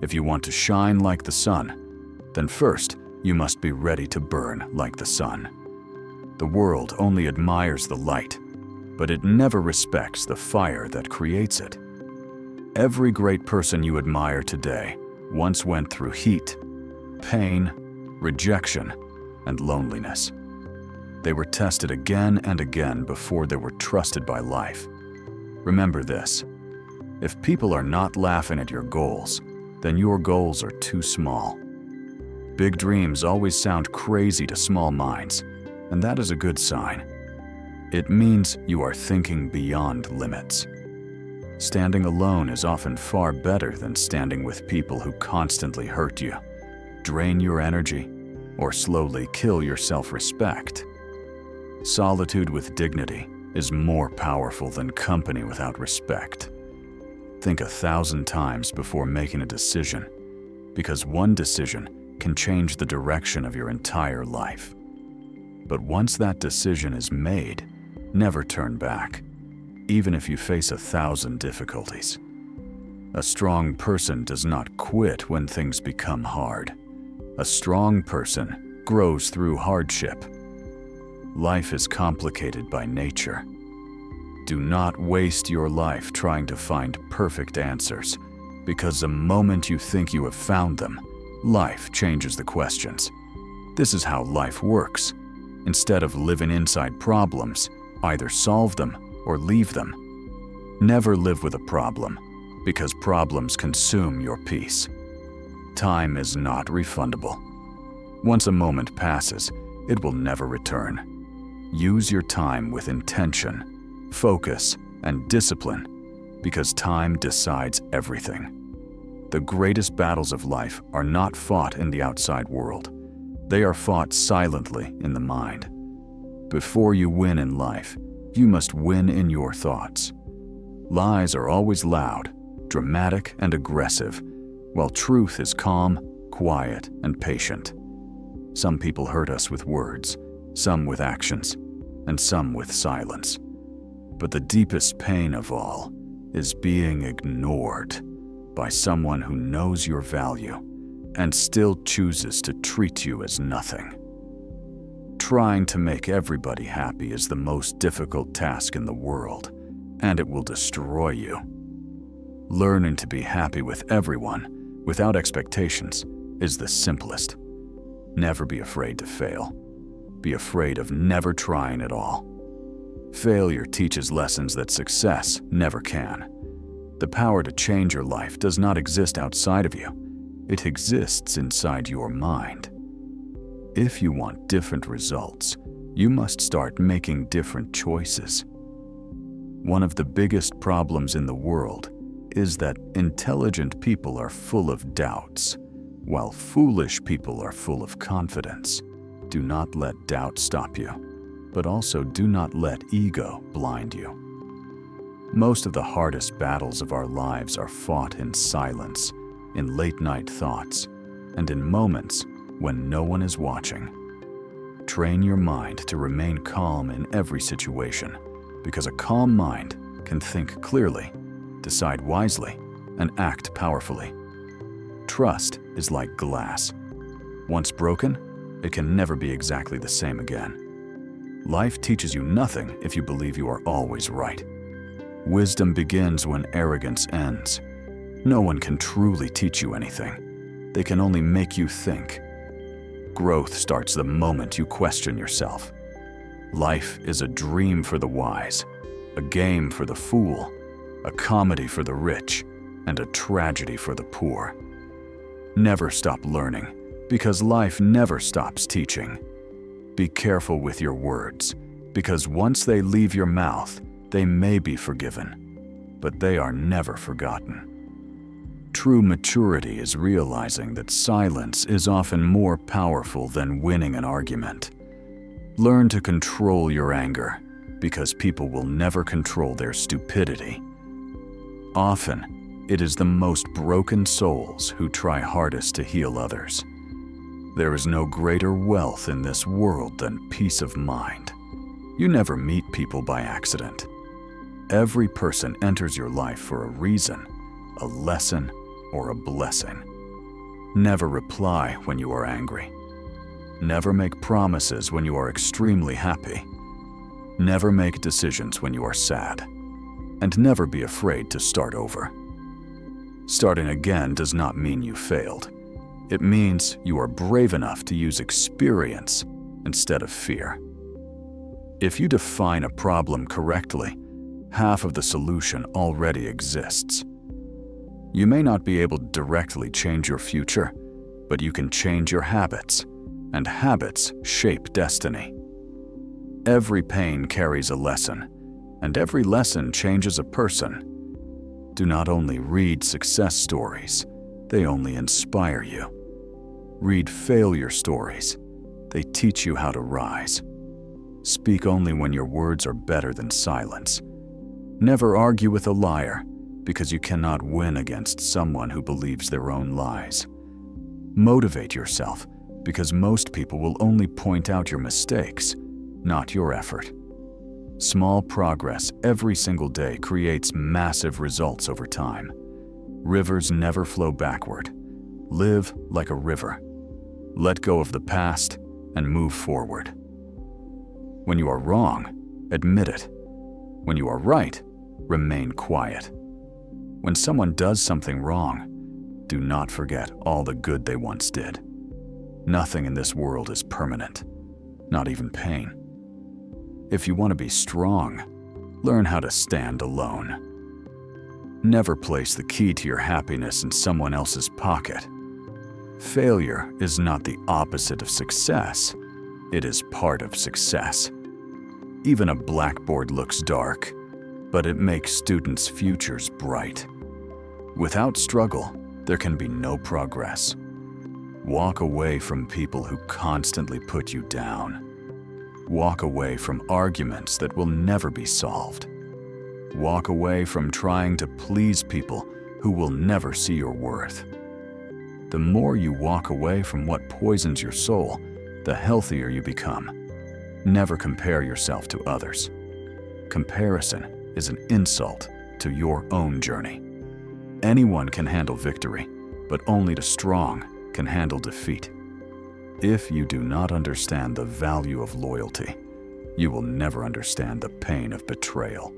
If you want to shine like the sun, then first you must be ready to burn like the sun. The world only admires the light, but it never respects the fire that creates it. Every great person you admire today once went through heat, pain, rejection, and loneliness. They were tested again and again before they were trusted by life. Remember this: if people are not laughing at your goals, then your goals are too small. Big dreams always sound crazy to small minds, and that is a good sign. It means you are thinking beyond limits. Standing alone is often far better than standing with people who constantly hurt you, drain your energy, or slowly kill your self-respect. Solitude with dignity is more powerful than company without respect. Think 1,000 times before making a decision, because one decision can change the direction of your entire life. But once that decision is made, never turn back, even if you face 1,000 difficulties. A strong person does not quit when things become hard. A strong person grows through hardship. Life is complicated by nature. Do not waste your life trying to find perfect answers, because the moment you think you have found them, life changes the questions. This is how life works. Instead of living inside problems, either solve them or leave them. Never live with a problem, because problems consume your peace. Time is not refundable. Once a moment passes, it will never return. Use your time with intention, focus, and discipline, because time decides everything. The greatest battles of life are not fought in the outside world. They are fought silently in the mind. Before you win in life, you must win in your thoughts. Lies are always loud, dramatic, and aggressive, while truth is calm, quiet, and patient. Some people hurt us with words, some with actions, and some with silence. But the deepest pain of all is being ignored by someone who knows your value and still chooses to treat you as nothing. Trying to make everybody happy is the most difficult task in the world, and it will destroy you. Learning to be happy with everyone without expectations is the simplest. Never be afraid to fail. Be afraid of never trying at all. Failure teaches lessons that success never can. The power to change your life does not exist outside of you. It exists inside your mind. If you want different results, you must start making different choices. One of the biggest problems in the world is that intelligent people are full of doubts, while foolish people are full of confidence. Do not let doubt stop you, but also do not let ego blind you. Most of the hardest battles of our lives are fought in silence, in late-night thoughts, and in moments when no one is watching. Train your mind to remain calm in every situation, because a calm mind can think clearly, decide wisely, and act powerfully. Trust is like glass. Once broken, it can never be exactly the same again. Life teaches you nothing if you believe you are always right. Wisdom begins when arrogance ends. No one can truly teach you anything. They can only make you think. Growth starts the moment you question yourself. Life is a dream for the wise, a game for the fool, a comedy for the rich, and a tragedy for the poor. Never stop learning, because life never stops teaching. Be careful with your words, because once they leave your mouth, they may be forgiven, but they are never forgotten. True maturity is realizing that silence is often more powerful than winning an argument. Learn to control your anger, because people will never control their stupidity. Often, it is the most broken souls who try hardest to heal others. There is no greater wealth in this world than peace of mind. You never meet people by accident. Every person enters your life for a reason, a lesson, or a blessing. Never reply when you are angry. Never make promises when you are extremely happy. Never make decisions when you are sad. And never be afraid to start over. Starting again does not mean you failed. It means you are brave enough to use experience instead of fear. If you define a problem correctly, half of the solution already exists. You may not be able to directly change your future, but you can change your habits, and habits shape destiny. Every pain carries a lesson, and every lesson changes a person. Do not only read success stories, they only inspire you. Read failure stories, they teach you how to rise. Speak only when your words are better than silence. Never argue with a liar, because you cannot win against someone who believes their own lies. Motivate yourself, because most people will only point out your mistakes, not your effort. Small progress every single day creates massive results over time. Rivers never flow backward. Live like a river. Let go of the past and move forward. When you are wrong, admit it. When you are right, remain quiet. When someone does something wrong, do not forget all the good they once did. Nothing in this world is permanent, not even pain. If you want to be strong, learn how to stand alone. Never place the key to your happiness in someone else's pocket. Failure is not the opposite of success. It is part of success. Even a blackboard looks dark, but it makes students' futures bright. Without struggle, there can be no progress. Walk away from people who constantly put you down. Walk away from arguments that will never be solved. Walk away from trying to please people who will never see your worth. The more you walk away from what poisons your soul, the healthier you become. Never compare yourself to others. Comparison is an insult to your own journey. Anyone can handle victory, but only the strong can handle defeat. If you do not understand the value of loyalty, you will never understand the pain of betrayal.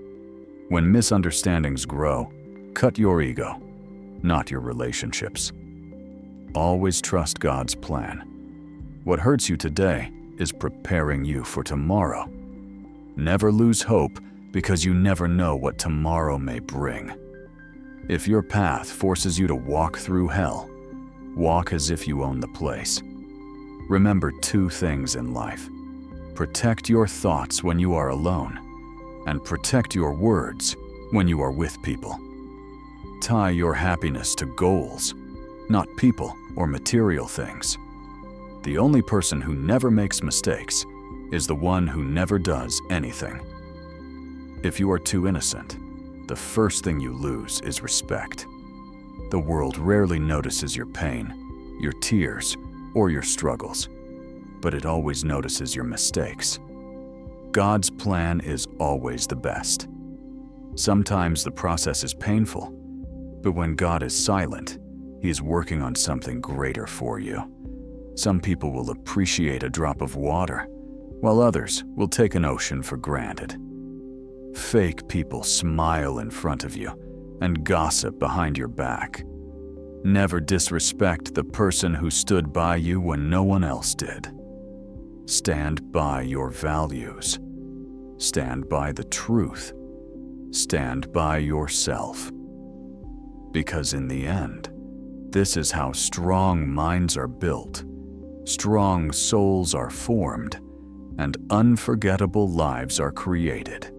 When misunderstandings grow, cut your ego, not your relationships. Always trust God's plan. What hurts you today is preparing you for tomorrow. Never lose hope, because you never know what tomorrow may bring. If your path forces you to walk through hell, walk as if you own the place. Remember two things in life. Protect your thoughts when you are alone, and protect your words when you are with people. Tie your happiness to goals, not people or material things. The only person who never makes mistakes is the one who never does anything. If you are too innocent, the first thing you lose is respect. The world rarely notices your pain, your tears, or your struggles, but it always notices your mistakes. God's plan is always the best. Sometimes the process is painful, but when God is silent, He is working on something greater for you. Some people will appreciate a drop of water, while others will take an ocean for granted. Fake people smile in front of you and gossip behind your back. Never disrespect the person who stood by you when no one else did. Stand by your values. Stand by the truth. Stand by yourself. Because in the end, this is how strong minds are built, strong souls are formed, and unforgettable lives are created.